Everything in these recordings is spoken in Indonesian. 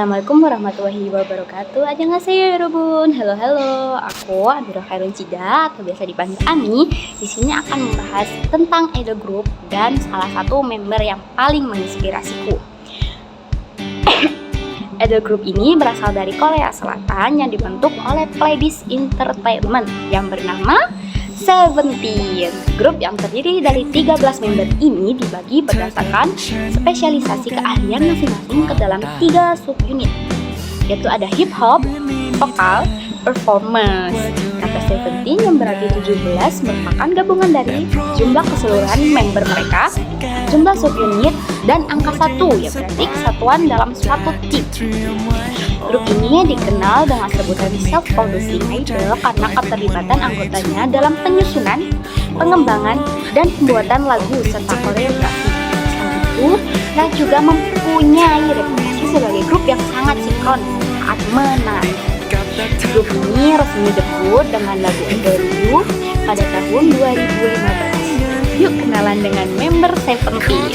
Assalamualaikum warahmatullahi wabarakatuh. Annyeonghaseyo 여러분. Halo, aku Amirah Khairun Cida atau biasa dipanggil Ami. Di sini akan membahas tentang idol group dan salah satu member yang paling menginspirasiku. Idol group ini berasal dari Korea Selatan yang dibentuk oleh Pledis Entertainment yang bernama Seventeen. Grup yang terdiri dari 13 member ini dibagi berdasarkan spesialisasi keahlian masing-masing ke dalam 3 subunit, yaitu ada hip hop, vokal, performance. Kata Seventeen yang berarti 17 merupakan gabungan dari jumlah keseluruhan member mereka, jumlah subunit, dan angka 1 yang berarti kesatuan dalam suatu tim. Grup ini dikenal dengan sebutan self-producing idol karena keterlibatan anggotanya dalam penyusunan, pengembangan, dan pembuatan lagu serta koreografi. Selain itu, mereka juga mempunyai reputasi sebagai grup yang sangat sinkron saat menari. Grup ini resmi debut dengan lagu Idol You pada tahun 2015. Yuk kenalan dengan member Seventeen.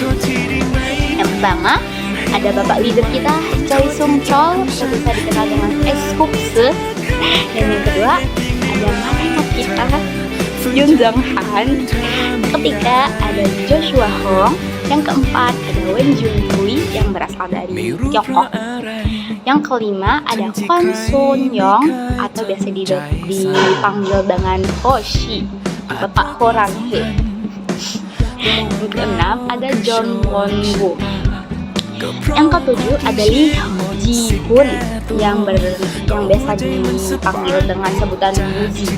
Yang pertama, ada bapak leader kita, Choi Sung Chol, atau bisa dikenal dengan S-Kubse. Dan yang kedua, ada mantan kita, Yoon Jong Han. Ketiga, ada Joshua Hong. Yang keempat, ada Wen Jung Hui yang berasal dari Tiongkok. Yang kelima, ada Kwon Sun Young atau biasa dipanggil dengan Hoshi, bapak Horang He. Yang keenam, ada John Won Woo. Yang ketujuh ada Lee Ji Hoon yang biasa dipanggil dengan sebutan Woozi,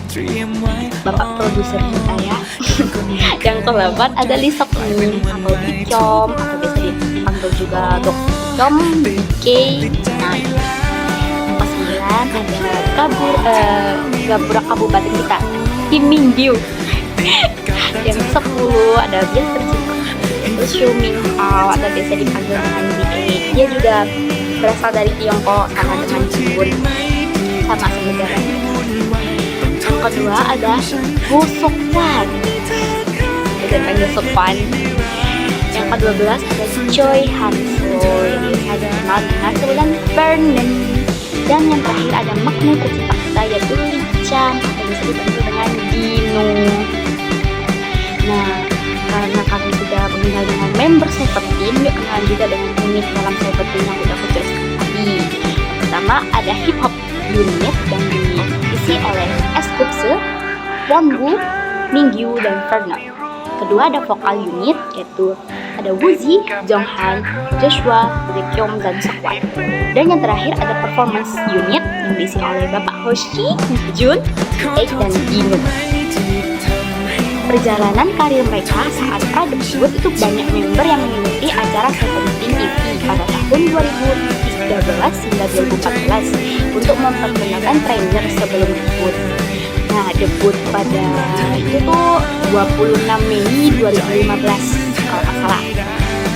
bapak produser kita ya. Yang ke-8 ada Lee Seok Min atau Bicom atau biasa dipanggil juga Dok Bicom, BK. Nah, yang ke-9 ada Gapura Kabupaten kita, Kim Min Gyu. Yang ke-10 ada biasa tercinta Shu Ming Hao atau biasa dipanggil dengan BA. Dia juga berasal dari Tiongkok sama dengan Jibun, sama senegara. Yang kedua ada Go Sokwan, bisa dipanggil Sokwan. Yang ke-12 ada Choi Hanso yang biasa dikenal dengan sebutan Vernon. Dan yang terakhir ada makna tercinta kita yaitu Lee Chang atau bisa dipanggil dengan Dino. Nah, karena kami sudah mengenal dengan member Seventeen, yuk kenalan juga dengan unit dalam Seventeen yang udah aku jelaskan tadi. Yang pertama ada hip hop unit yang diisi oleh S-Kubse, Wonwoo, Mingyu, dan Vernon. Kedua ada vokal unit yaitu ada Woozi, Jonghan, Joshua, Baekhyun, dan Seokwan. Dan yang terakhir ada performance unit yang diisi oleh Bapak Hoshi, Jun, Tae, dan Dino. Perjalanan karir mereka saat pra-debut itu banyak member yang mengikuti acara Seventeen TV pada tahun 2013 hingga 2014 untuk memperkenalkan trainer sebelum debut. Nah, debut pada itu tuh 26 Mei 2015 kalau nggak salah.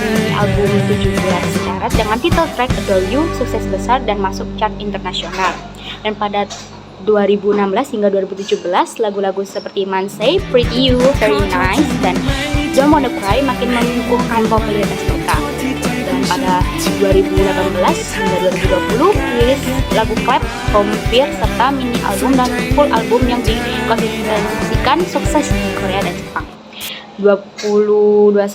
Ini album 17 karat dengan titel track Adore You sukses besar dan masuk chart internasional. Dan pada 2016 hingga 2017 lagu-lagu seperti Mansei, Pretty You, Very Nice, dan Don't Wanna Cry makin mengukuhkan popularitas mereka. Dan pada 2018 hingga 2020 rilis lagu Clap, Home Fear, serta mini album dan full album yang dikonsistensikan sukses di Korea dan Jepang. 2021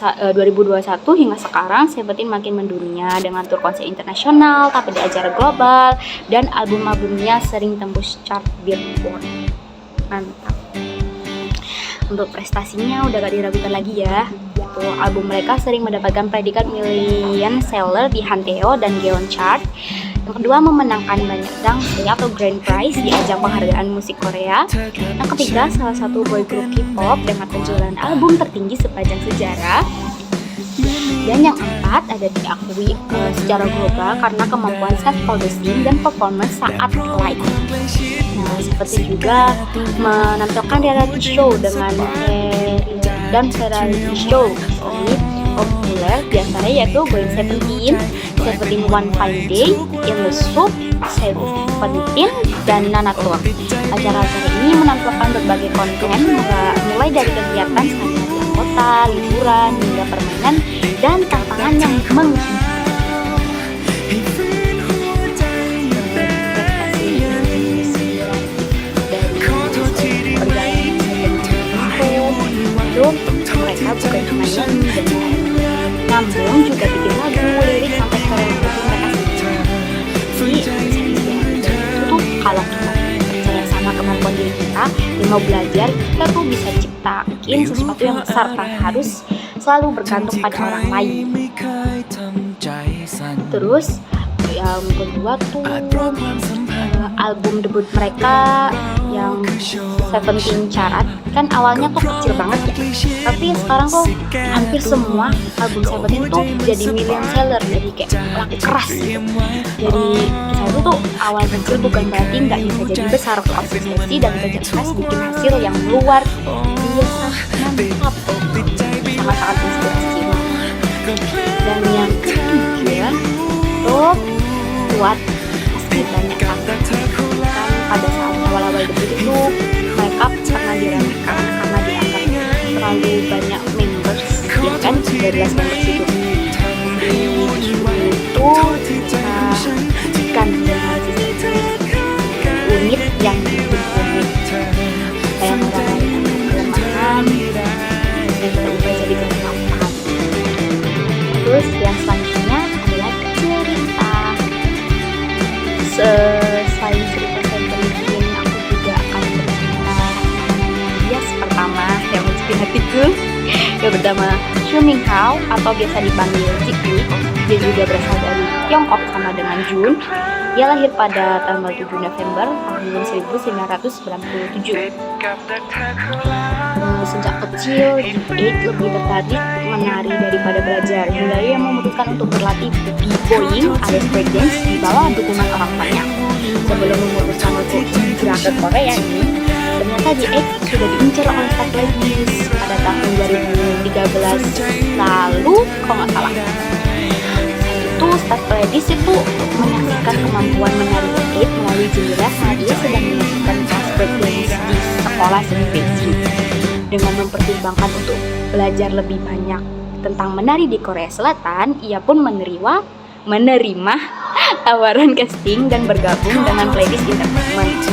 hingga sekarang Seventeen makin mendunia dengan tur konser internasional, tapi di acara global, dan album-albumnya sering tembus chart Billboard. Mantap. Untuk prestasinya udah gak diragukan lagi ya. Album mereka sering mendapatkan predikat million seller di Hanteo dan Gaon Chart. Yang kedua, memenangkan banyak dangsi atau grand prize di ajang penghargaan musik Korea. Yang ketiga, salah satu boy group K-pop dengan penjualan album tertinggi sepanjang sejarah. Dan yang keempat, ada diakui secara global karena kemampuan self-producing dan performance saat live. Nah, seperti juga menampilkan reality show dengan reality show populer diantaranya yaitu Going Seventeen, Seventeen One Fine Day, In the Soup, Seventeen, dan Nanator. Acara-acara ini menampilkan berbagai konten mulai dari kegiatan sehari-hari anggota, liburan, hingga permainan dan tantangan yang menghibur. mau belajar, kita tuh bisa ciptain sesuatu yang besar tanpa harus selalu bergantung pada orang lain. Terus yang kedua tuh album debut mereka yang Seventeen Carat, kan awalnya tuh kecil banget ya, tapi sekarang tuh hampir semua album Seventeen tuh jadi million seller, jadi kayak laku keras gitu. Jadi saya tuh awal kecil bukan berarti nggak bisa jadi besar. Konsistensi dan kerja keras bikin hasil yang luar biasa mantap, sangat-sangat inspirasi. Dan yang ketiga tuh kuat, pasti banyak kan pada saat awal-awal debut itu mereka pernah diremehkan karena dianggap terlalu banyak members, ya kan, 13 members itu kan dengan unit yang bikin unik, kayak orang yang kelemahan dan berubah jadi kekuatan. Terus yang selanjutnya adalah cerita. Selain cerita Seventeen, aku juga akan bercerita bias pertama yang mencuri hatiku, yang bernama Shu Minghao atau biasa dipanggil Jikyu. Dia juga berasal dari Tiongkok sama dengan Jun. Dia lahir pada tanggal 7 November tahun 1997. Sejak kecil, Jihye lebih tertarik menari daripada belajar. Hingga ia memutuskan untuk berlatih b-boying alias breakdance di bawah dukungan orang tuanya. Sebelum memutuskan untuk hijrah ke Korea ini, ternyata Jihye sudah diincar oleh Star Playdis pada tahun 2013 lalu, kalau nggak salah. Itu Star Playdis itu menyaksikan kemampuan menari Jihye melalui jendela saat ia sedang menyaksikan kelas breakdance di sekolah seni Beijing. Dengan mempertimbangkan untuk belajar lebih banyak tentang menari di Korea Selatan, ia pun menerima tawaran casting dan bergabung dengan Playdis Entertainment.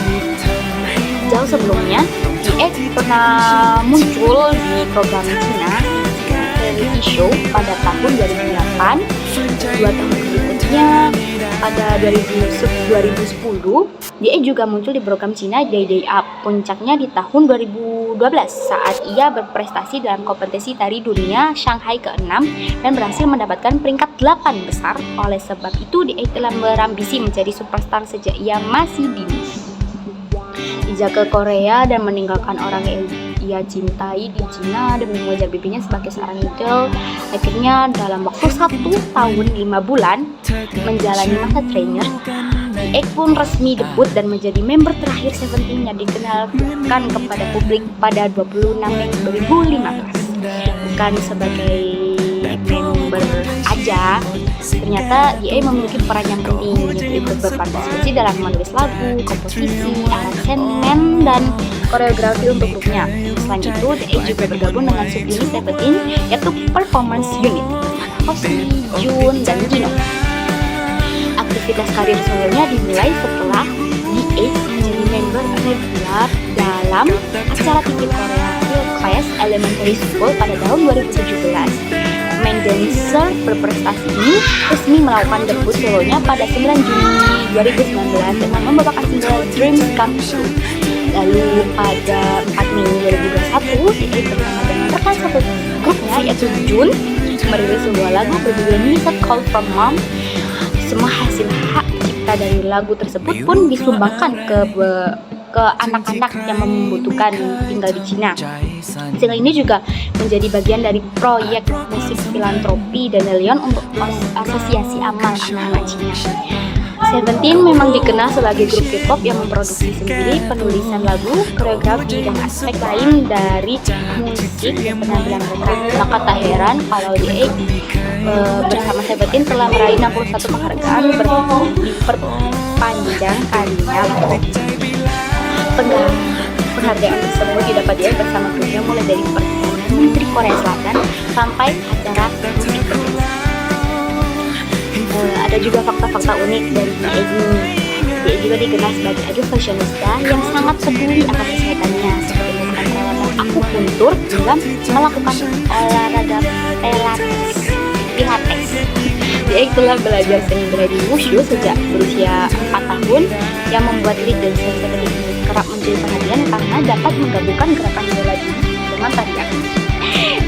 Jauh sebelumnya, Jihye pernah muncul di program Cina reality show pada tahun 2008. 2 tahun berikutnya, pada 2010, Jihye juga muncul di program Cina Day Day Up. Puncaknya di tahun 2012 saat ia berprestasi dalam kompetisi tari dunia Shanghai ke-6 dan berhasil mendapatkan peringkat 8 besar. Oleh sebab itu, Jihye telah berambisi menjadi superstar sejak ia masih dini. Hijrah ke Korea dan meninggalkan orang yang ia cintai di Cina demi mengejar mimpinya sebagai seorang idol. Akhirnya dalam waktu 1 tahun 5 bulan menjalani masa trainer, Jihye pun resmi debut dan menjadi member terakhir Seventeen yang dikenalkan kepada publik pada 26 Mei 2015. Bukan sebagai member aja, ternyata Jihye memiliki peran yang penting, yaitu ikut berpartisipasi dalam menulis lagu, komposisi, aransemen, dan koreografi untuk grupnya. Selain itu, Jihye juga bergabung dengan subunit Seventeen, yaitu Performance Unit, Hoshi, Jun, dan Jino. Aktivitas karir solonya dimulai setelah Jihye menjadi member regular dalam acara TV Korea Real Class Elementary School pada tahun 2017. Main dancer berprestasi ini resmi melakukan debut solonya pada 9 Juni 2019 dengan membawakan single Dreams Come True. Lalu pada 4 Mei 2021, Jihye bersama dengan rekan satu grupnya yaitu Jun merilis sebuah lagu berjudul Miss Call From Mom. Semua hasil hak cipta dari lagu tersebut pun disumbangkan ke anak-anak yang membutuhkan tinggal di Cina. Single ini juga menjadi bagian dari proyek musik filantropi Danelion untuk asosiasi amal anak-anak Cina. Seventeen memang dikenal sebagai grup K-pop yang memproduksi sendiri penulisan lagu, koreografi, dan aspek lain dari musik dan penampilan mereka. Maka tak heran kalau Jihye bersama Seventeen telah meraih 61 penghargaan diperpanjang kalinya. Penghargaan tersebut didapat Jihye bersama grupnya mulai dari Perdana Menteri Korea Selatan sampai acara musik bergensi. Ada juga fakta-fakta unik dari Jihye ini. Jihye juga dikenal sebagai idol fashionista yang sangat peduli akan kesehatannya, seperti melakukan perawatan akupuntur hingga melakukan olahraga pilates. Jihye telah belajar seni bela diri wushu sejak berusia 4 tahun, yang membuat lead dancer Seventeen kerap mencuri perhatian karena dapat menggabungkan gerakan bela diri dengan tarian.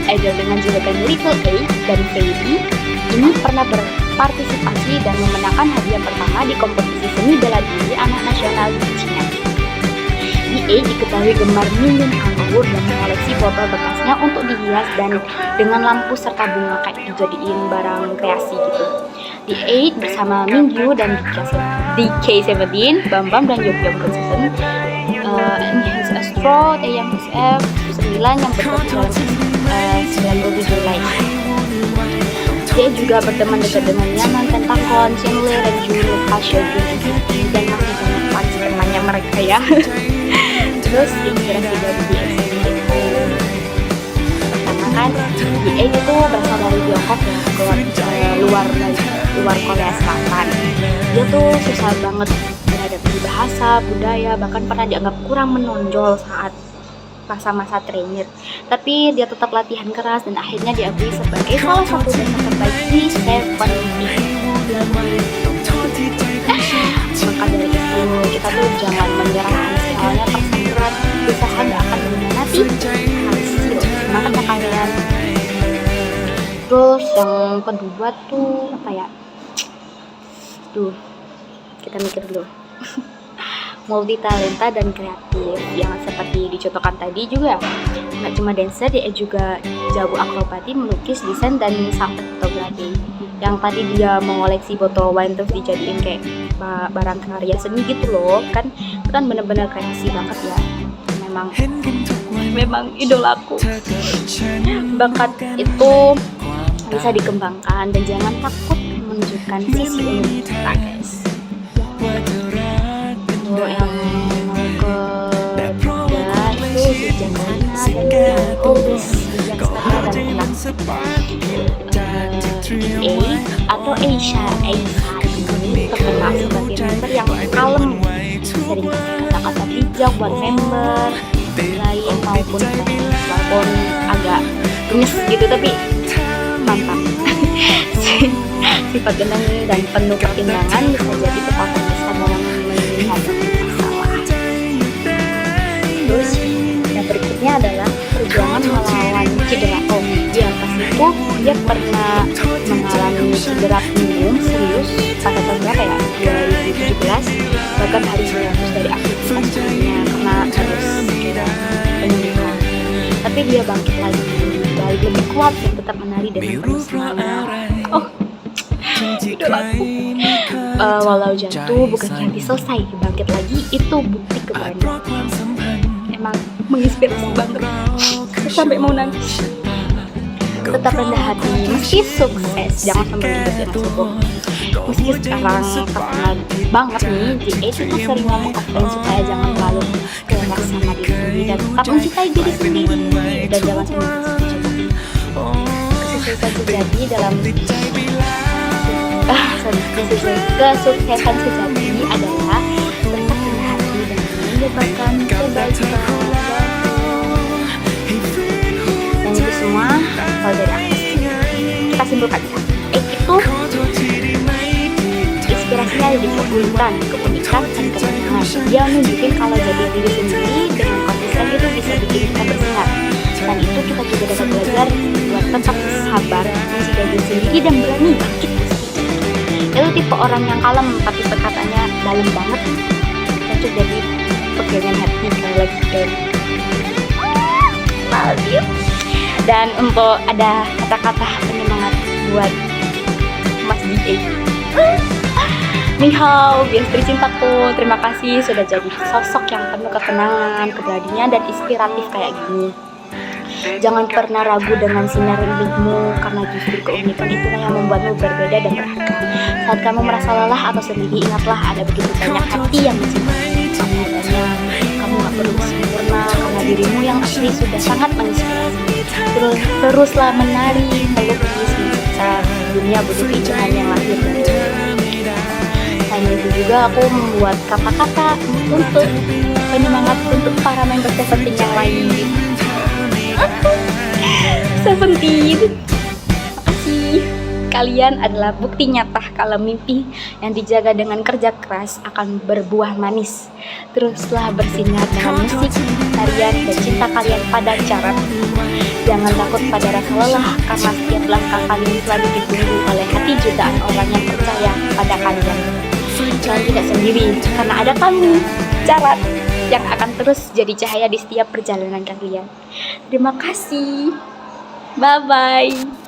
Idol dengan julukan Little A dan Baby ini pernah berpartisipasi dan memenangkan hadiah pertama di kompetisi seni bela diri anak nasional di China. DA diketahui gemar minum anggur dan mengoleksi botol bekasnya untuk dihias dan dengan lampu serta bunga kayak dijadiin barang kreasi gitu. DA bersama Mingyu dan DK17, Bambam dan Yogyam Konsisten, Enhance Astro, Taeyang SF, 9 yang bergabung dalam 97 lain. Dia juga berteman dekat dengan Yaman, Pentagon, Shinle, Renju, Kasha, dan masih banyak lagi temannya mereka ya. Terus inspirasi dari DA itu pertama kan DA itu berasal dari Tiongkok ya, luar Korea Selatan. Dia tuh susah banget beradaptasi bahasa, budaya, bahkan pernah dianggap kurang menonjol saat masa-masa trainer. Tapi dia tetap latihan keras dan akhirnya diakui sebagai salah satu dancer terbaik di Seventeen. Maka dari itu kita tuh jangan menyerah, soalnya persen berat usaha gak akan mengkhianati hasil. Semangat ya kalian. Terus yang kedua tuh apa ya? Kita mikir dulu. Multi talenta dan kreatif yang seperti dicontohkan tadi juga nggak cuma dancer, dia juga jago akrobati, melukis, desain, dan sampai fotografi. Yang tadi dia mengoleksi botol wine terus dijadiin kayak barang karya seni gitu loh, kan bener-bener kreasi banget ya. Memang idolaku. Bakat itu bisa dikembangkan dan jangan takut menunjukkan sisi unik kita, guys. Untuk yang ketiga itu bijaksana dan holis, bijaksana dan enak. A atau Aisha ini terkenal sebagai member yang kalem, sering kata-kata bijak buat member lain maupun fans, walaupun agak nyes gitu tapi mantap. Sifat tenang dan penuh pertimbangan bisa jadi kekuatan besar dalam menghadapi masalah. Terus yang berikutnya adalah perjuangan melawan cedera. Di atas itu dia pernah mengalami cedera punggung serius pada tahun berapa ya? 2017, bahkan hari putus dari aktivitas sebelumnya karena harus penyembuhan. Tapi dia bangkit lagi, balik lebih kuat dan tetap menari dengan penuh semangat. Idolaku. Walau jatuh bukan berarti selesai, bangkit lagi itu bukti keberanian. Emang menginspirasi banget sampai mau nangis. Tetap rendah hati meski sukses, jangan sampai ribet ya maksudku. Meski sekarang terkenal banget nih, DA itu sering ngomong ke fans supaya jangan terlalu keras sama diri sendiri dan tetap mencintai diri sendiri dan jangan sendiri. Kesuksesan sejati dalam kesuksesan sejati adalah tetap rendah hati dan menyebabkan kebaikan. Dan itu semua kalau dari aku kita simpulkan ya. Itu inspirasinya di keunikan, dan kemenangan. Dia nunjukin kalau jadi diri sendiri dengan konsisten itu bisa bikin kita bersinar. Dan itu kita juga dapat belajar buat tetap sabar, menjaga diri sendiri dan berani bangkit. Itu tipe orang yang kalem tapi perkataannya dalam banget. Cocok jadi pegangan hati kalau lagi down. Love you. Dan untuk ada kata-kata penyemangat buat Mas DA. Ni hao, Biastri cintaku, terima kasih sudah jadi sosok yang penuh ketenangan, keberanian, dan inspiratif kayak gini. Jangan pernah ragu dengan sinar hidupmu, karena justru keunikan itulah yang membuatmu berbeda dan berharga. Saat kamu merasa lelah atau sendiri, ingatlah ada begitu banyak hati yang mencintai kamu. Kamu gak perlu sempurna, karena dirimu yang asli sudah sangat menginspirasi. Teruslah menari, melukis, mencipta dunia butuh keindahan yang lahir dari. Selain itu juga aku membuat kata-kata untuk penyemangat untuk para member Seventeen yang lain. Seventeen, makasih kalian adalah bukti nyata kalau mimpi yang dijaga dengan kerja keras akan berbuah manis. Teruslah bersinar dengan musik, tarian, dan cinta kalian pada cara. Jangan takut pada rasa lelah, karena setiap langkah kalian selalu ditunggu oleh hati jutaan orang yang percaya pada kalian. Kalian tidak sendiri, karena ada kami, Carat, yang akan terus jadi cahaya di setiap perjalanan kalian. Terima kasih. Bye-bye.